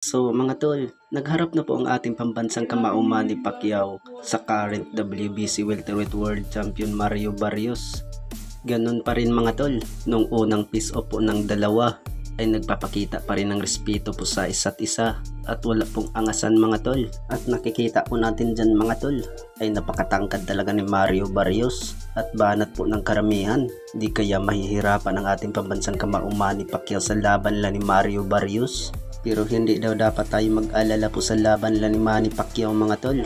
So mga tol, nagharap na po ang ating pambansang kamao Manny Pacquiao sa current WBC Welterweight World Champion Mario Barrios. Ganun pa rin mga tol, nung unang face-off po ng dalawa ay nagpapakita pa rin ng respeto po sa isa't isa at wala pong angasan mga tol. At nakikita po natin dyan mga tol ay napakatangkad talaga ni Mario Barrios at banat po ng karamihan. Di kaya mahihirapan ang ating pambansang kamao Manny Pacquiao sa laban ni Mario Barrios. Pero hindi daw dapat tayo mag-alala po sa laban ni Manny Pacquiao mga tol.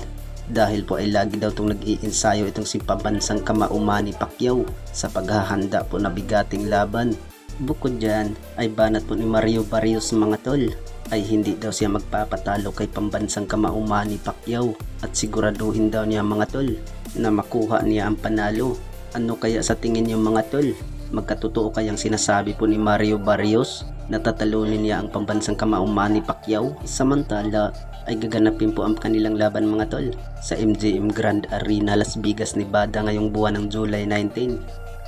Dahil po ay lagi daw itong nag-iinsayo itong si pambansang kamao Manny Pacquiao sa paghahanda po na bigating laban. Bukod dyan ay banat po ni Mario Barrios mga tol ay hindi daw siya magpapatalo kay pambansang kamao Manny Pacquiao at siguraduhin daw niya mga tol na makuha niya ang panalo. Ano kaya sa tingin niyo mga tol? Magkatotoo kayang sinasabi po ni Mario Barrios na tatalunin niya ang pambansang kamao Manny Pacquiao? Samantala ay gaganapin po ang kanilang laban mga tol sa MGM Grand Arena Las Vegas, Nevada ngayong buwan ng July 19.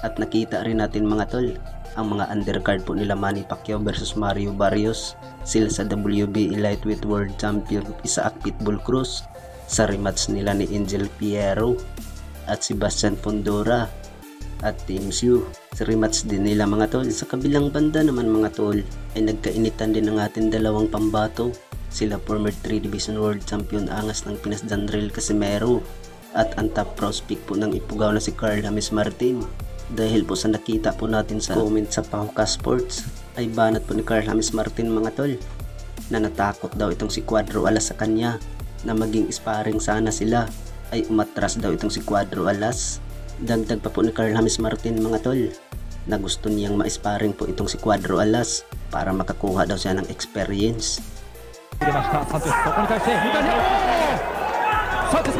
At nakita rin natin mga tol ang mga undercard po nila Manny Pacquiao versus Mario Barrios. Sila sa WBA Lightweight World Champion Isaac Pitbull Cruz, sa rematch nila ni Angel Fierro at Sebastian Fundora at Team Sue. Sa rematch din nila mga tol. Sa kabilang banda naman mga tol ay nagkainitan din ang ating dalawang pambato. Sila former 3 Division World Champion Angas ng Pinas Janril Casimero at ang top prospect po ng Ifugao na si Carl James Martin. Dahil po sa nakita po natin sa comment sa Pahuka Sports ay banat po ni Carl James Martin mga tol na natakot daw itong si Cuadro Alas sa kanya na maging sparring sana sila, ay umatras daw itong si Cuadro Alas. Dagdag pa po ni Carl James Martin mga tol na gusto niyang ma-sparring po itong si Cuadro Alas para makakuha daw siya ng experience. Santos,